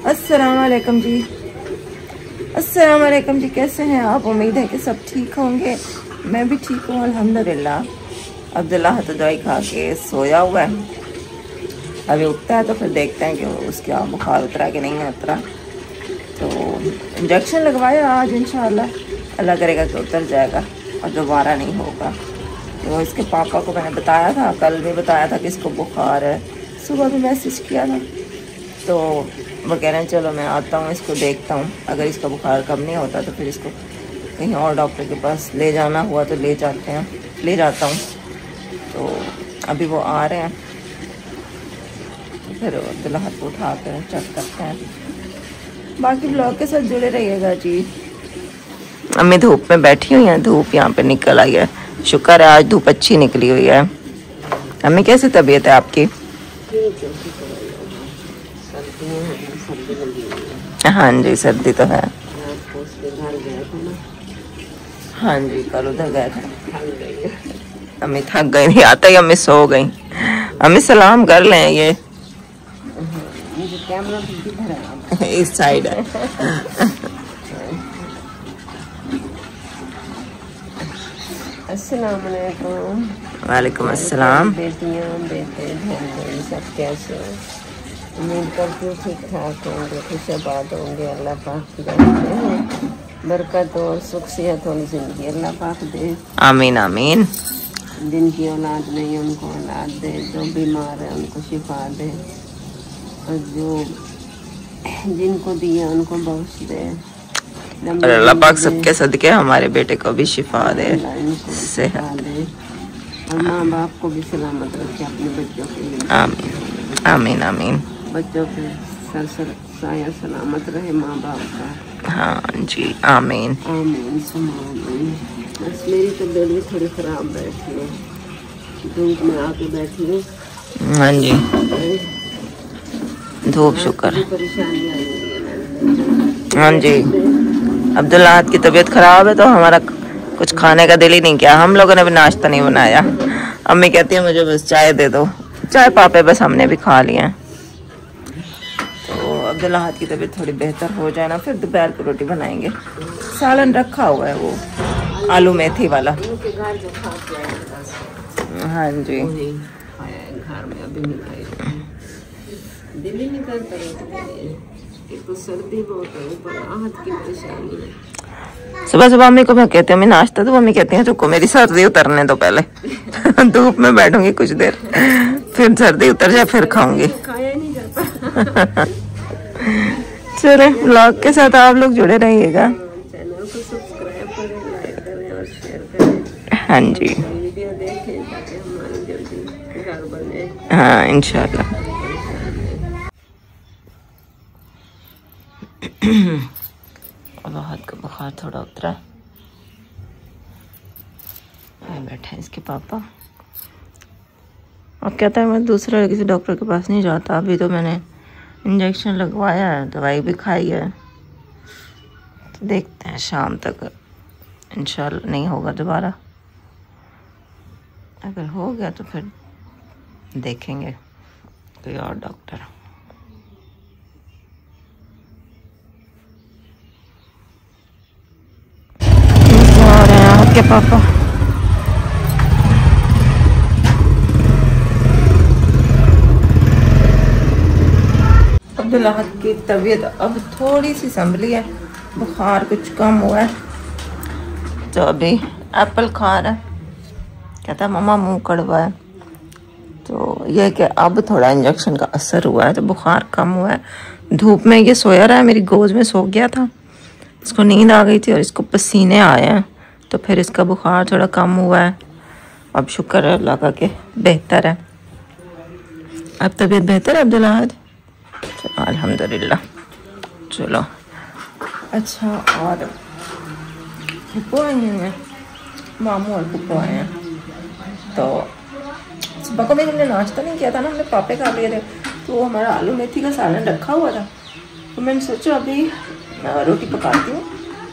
अस्सलाम वालेकुम जी। अस्सलाम वालेकुम जी। कैसे हैं आप? उम्मीद है कि सब ठीक होंगे। मैं भी ठीक हूँ अल्हम्दुलिल्लाह। अब्दुल्ला तो दवाई खा के सोया हुआ है, अभी उठता है तो फिर देखते हैं कि उसका बुखार उतरा कि नहीं उतरा। तो इंजेक्शन लगवाया आज, इंशाअल्लाह अल्लाह करेगा कि उतर जाएगा और दोबारा नहीं होगा। तो इसके पापा को मैंने बताया था, कल भी बताया था कि इसको बुखार है, सुबह भी मैसेज किया था। तो वो कह रहे हैं चलो मैं आता हूँ, इसको देखता हूँ, अगर इसका बुखार कम नहीं होता तो फिर इसको कहीं और डॉक्टर के पास ले जाना हुआ तो ले जाता हूँ। तो अभी वो आ रहे हैं तो फिर अब्दुल्ला हाथ को उठा कर चेक करते हैं। बाकी ब्लॉग के साथ जुड़े रहिएगा जी। अम्मी धूप में बैठी हुई हैं, धूप यहाँ पे निकल आई है, शुक्र है आज धूप अच्छी निकली हुई है। अम्मी कैसी तबीयत है आपकी? हाँ जी सर्दी तो है। हाँ जी कल उधर गए थे। अम्मी थक गई थी, आते ही अम्मी सो गई। अम्मी सलाम कर लें, ये इस साइड है। अस्सलाम वालेकुम। वालेकुम अस्सलाम। बेटियां बेटे सब कैसे हैं? उम्मीद करती हूँ ठीक ठाक होंगे, खुशाबाद होंगे। अल्लाह पाक की बरकत और सुख सेहत वाली जिंदगी अल्लाह पाक दे। आमीन आमीन। जिनकी औलाद नहीं उनको औलाद दे, जो बीमार है उनको शिफा दे, और जो जिनको दिया उनको बख्श दे। और अल्लाह पाक सबके सदके हमारे बेटे को भी शिफा दे, सेहत दे, और माँ बाप को भी सलामत रखे अपने बच्चों के लिए। आमीन आमीन आमीन। बच्चों के सर साया सलामत रहे माँ बाप का। हाँ जी आमीन आमीन आमीन। बस मेरी तबीयत भी थोड़ी ख़राब बैठी है, धूप में आके बैठी हूँ। हाँ जी धूप शुक्र। परेशानी आई है। हाँ जी अब्दुल्ला की तबीयत ख़राब है तो हमारा कुछ खाने का दिल ही नहीं किया। हम लोगों ने भी नाश्ता नहीं बनाया। अम्मी कहती है मुझे बस चाय दे दो, चाय पापे बस हमने भी खा लिया। तो अब्दुल्ला की तबीयत थोड़ी बेहतर हो जाए ना, फिर दोपहर को रोटी बनाएंगे। सालन रखा हुआ है वो आलू मेथी वाला। हाँ जी घर में अभी दिल ही नहीं करता, एक तो सर्दी बहुत है, ऊपर राहत की परेशानी है। सुबह सुबह मम्मी को मैं कहती हूँ मैं नाश्ता, तो मम्मी कहती है रुको मेरी सर्दी उतरने दो पहले। धूप में बैठूंगी कुछ देर, फिर सर्दी उतर जाए फिर खाऊंगी। खाया नहीं जाता। चले ब्लॉग के साथ आप लोग जुड़े रहिएगा। चैनल को सब्सक्राइब करें, लाइक करें और शेयर करें। हाँ जी वीडियो देखें ताकि हमारी जल्दी घर बने। हाँ इंशाल्लाह। बहुत का बुखार थोड़ा उतरा। बैठे हैं इसके पापा। अब कहता है मैं दूसरा किसी डॉक्टर के पास नहीं जाता, अभी तो मैंने इंजेक्शन लगवाया है, दवाई भी खाई है, तो देखते हैं शाम तक इंशाल्लाह नहीं होगा दोबारा। अगर हो गया तो फिर देखेंगे कोई और डॉक्टर। और हैं आपके पापा। अब्दुल्ला की तबीयत अब थोड़ी सी संभली है, बुखार कुछ कम हुआ है, तो अभी एप्पल खा रहा है। कहता मम्मा मुंह कड़वा है, तो यह कि अब थोड़ा इंजेक्शन का असर हुआ है तो बुखार कम हुआ है। धूप में ये सोया रहा है, मेरी गोद में सो गया था, इसको नींद आ गई थी और इसको पसीने आए हैं, तो फिर इसका बुखार थोड़ा कम हुआ है। अब शुक्र है अल्लाह का कि बेहतर है, अब तबीयत बेहतर है अब्दुल्ला। चलो अल्हम्दुलिल्लाह। चलो अच्छा, और फुप्पो आई हैं, मामू और फुप्पो आए हैं। तो सुबह को मैंने नाश्ता नहीं किया था ना, हमने पापे खा लिए थे, तो हमारा आलू मेथी का सालन रखा हुआ था, तो मैंने सोचा अभी रोटी पकाती हूँ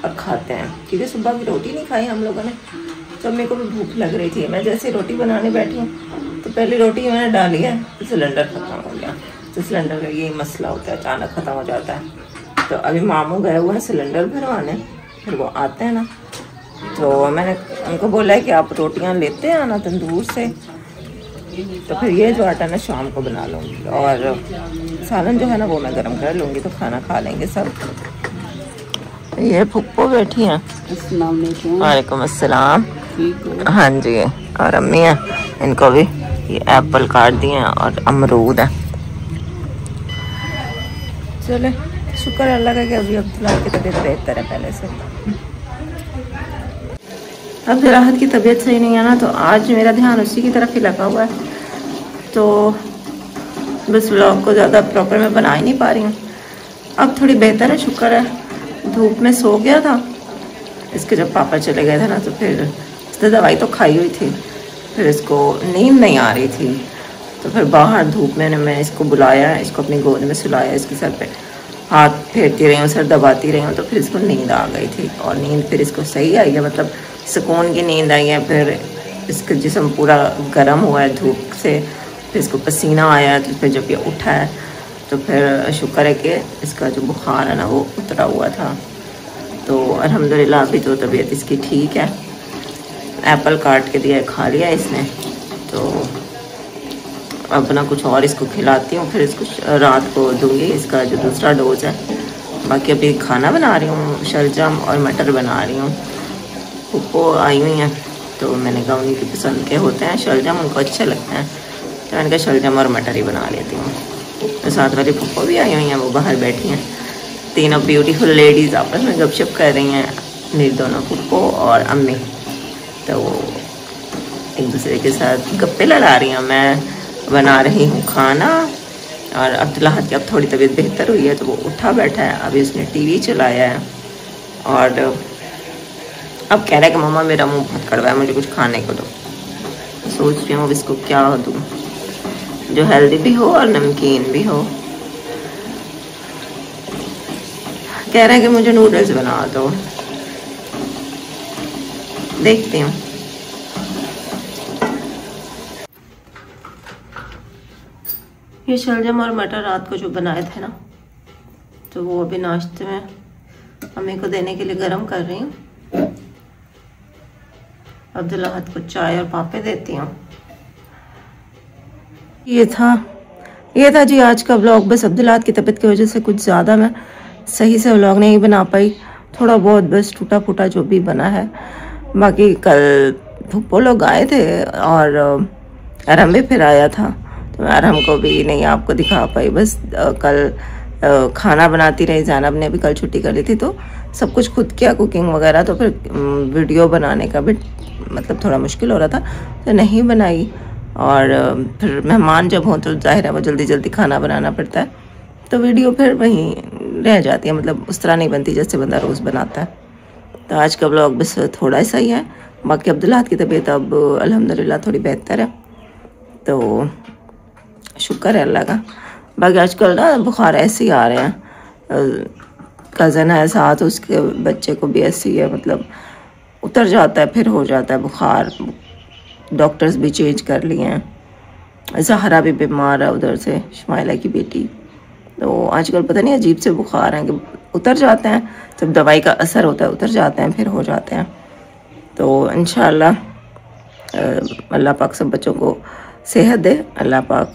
और खाते हैं, क्योंकि सुबह की रोटी नहीं खाई हम लोगों ने, तो मेरे को भी भूख लग रही थी। मैं जैसे रोटी बनाने बैठी हूँ तो पहली रोटी मैंने डाली है तो सिलेंडर खत्म हो गया। तो सिलेंडर का यही मसला होता है, अचानक ख़त्म हो जाता है। तो अभी मामू गए हुए हैं सिलेंडर भरवाने, फिर वो आते हैं ना, तो मैंने उनको बोला है कि आप रोटियां लेते हैं ना तंदूर से, तो फिर ये जो आटा ना शाम को बना लूँगी और सालन जो है ना वो मैं गर्म कर लूँगी, तो खाना खा लेंगे सब। ये फुप्पो बैठी हैं। वालेकुम अस्सलाम। हाँ जी, और अम्मी हैं, इनको भी ये एप्पल काट दिए हैं और अमरूद है। चले शुक्र अल्लाह का कि अभी अब्दुल्लाह की तबीयत बेहतर है पहले से। अब राहत की तबीयत सही नहीं है ना, तो आज मेरा ध्यान उसी की तरफ ही लगा हुआ है, तो बस व्लॉग को ज़्यादा प्रॉपर मैं बना ही नहीं पा रही हूँ। अब थोड़ी बेहतर है, शुक्र है। धूप में सो गया था इसके, जब पापा चले गए थे ना, तो फिर इसने दवाई तो खाई हुई थी, फिर इसको नींद नहीं आ रही थी, तो फिर बाहर धूप में मैं इसको बुलाया, इसको अपनी गोद में सुलाया, इसके सर पे हाथ फेरती रही हूँ, सर दबाती रही हूँ, तो फिर इसको नींद आ गई थी। और नींद फिर इसको सही आई है, मतलब सुकून की नींद आई है। फिर इसका जिस्म पूरा गर्म हुआ है धूप से, फिर इसको पसीना आया, तो फिर जब ये उठा है तो फिर शुक्र है कि इसका जो बुखार है ना वो उतरा हुआ था। तो अल्हम्दुलिल्लाह अभी तो तबीयत इसकी ठीक है। एप्पल काट के दिया, खा लिया इसने, तो अब ना कुछ और इसको खिलाती हूँ, फिर इसको रात को दूंगी इसका जो दूसरा डोज है। बाकी अभी खाना बना रही हूँ, शलजम और मटर बना रही हूँ। फुप्पो आई हुई हैं, तो मैंने कहा उन्हीं की पसंद के होते हैं शलजम, उनको अच्छे लगते हैं, तो मैंने कहा शलजम और मटर ही बना लेती हूँ। तो साथ वाली फुप्पो भी आई हुई हैं, वो बाहर बैठी हैं। तीनों ब्यूटीफुल लेडीज़ आपस में गपशप कर रही हैं, मेरी दोनों फुप्पो और अम्मी, तो एक दूसरे के साथ गप्पे लड़ा रही हैं। मैं बना रही हूँ खाना, और अब्दुल्लाह की अब थोड़ी तबीयत बेहतर हुई है, तो वो उठा बैठा है, अभी उसने टीवी चलाया है, और अब कह रहा है कि मम्मा मेरा मुंह बहुत कड़वा है, मुझे कुछ खाने को दो। सोच रही हूँ अब इसको क्या दूँ जो हेल्दी भी हो और नमकीन भी हो। कह रहा है कि मुझे नूडल्स बना दो, देखती हूँ। ये शलजम और मटर रात को जो बनाए थे ना, तो वो अभी नाश्ते में अम्मी को देने के लिए गरम कर रही हूँ। अब्दुल्लाह को चाय और पापे देती हूँ। ये था जी आज का व्लॉग। बस अब्दुल्लाह की तबीयत की वजह से कुछ ज़्यादा मैं सही से व्लॉग नहीं बना पाई, थोड़ा बहुत बस टूटा फूटा जो भी बना है। बाकी कल फुप्पो लोग आए थे और अरहम भी फिर आया था, तो मैं अरहम को भी नहीं आपको दिखा पाई। बस कल खाना बनाती रही, ज़ैनब ने भी कल छुट्टी कर ली थी, तो सब कुछ खुद किया, कुकिंग वगैरह, तो फिर वीडियो बनाने का भी मतलब थोड़ा मुश्किल हो रहा था, तो नहीं बनाई। और फिर मेहमान जब हों तो जाहिर है वो जल्दी जल्दी खाना बनाना पड़ता है, तो वीडियो फिर वहीं रह जाती है, मतलब उस तरह नहीं बनती जैसे बंदा रोज़ बनाता है। तो आज का व्लॉग बस थोड़ा सा ही है। बाकी अब्दुल्लाह की तबीयत अब अल्हम्दुलिल्लाह थोड़ी बेहतर है, तो शुक्र है अल्लाह का। बाकी आजकल ना बुखार ऐसे ही आ रहे हैं, कज़न है साथ, उसके बच्चे को भी ऐसे ही है, मतलब उतर जाता है फिर हो जाता है बुखार। डॉक्टर्स भी चेंज कर लिए हैं, ज़हरा भी बीमार है उधर से, शमाइला की बेटी। तो आजकल पता नहीं अजीब से बुखार हैं कि उतर जाते हैं, जब दवाई का असर होता है उतर जाते हैं, फिर हो जाते हैं। तो इंशाअल्लाह अल्लाह पाक सब बच्चों को सेहत दे, अल्लाह पाक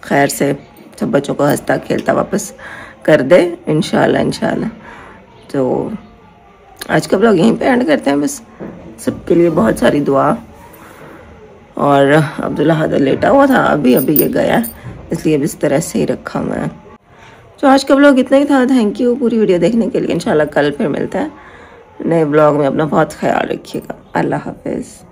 खैर से सब बच्चों को हंसता खेलता वापस कर दे इंशाअल्लाह। तो आज का ब्लॉग यहीं पे एंड करते हैं। बस सबके लिए बहुत सारी दुआ। और अब्दुल्लाह लेटा हुआ था, अभी ये गया, इसलिए बिस्तर ऐसे ही रखा हुआ है। तो आज का ब्लॉग इतना ही था। थैंक यू पूरी वीडियो देखने के लिए। इंशाल्लाह कल फिर मिलता है नए ब्लॉग में। अपना बहुत ख्याल रखिएगा। अल्लाह हाफिज़।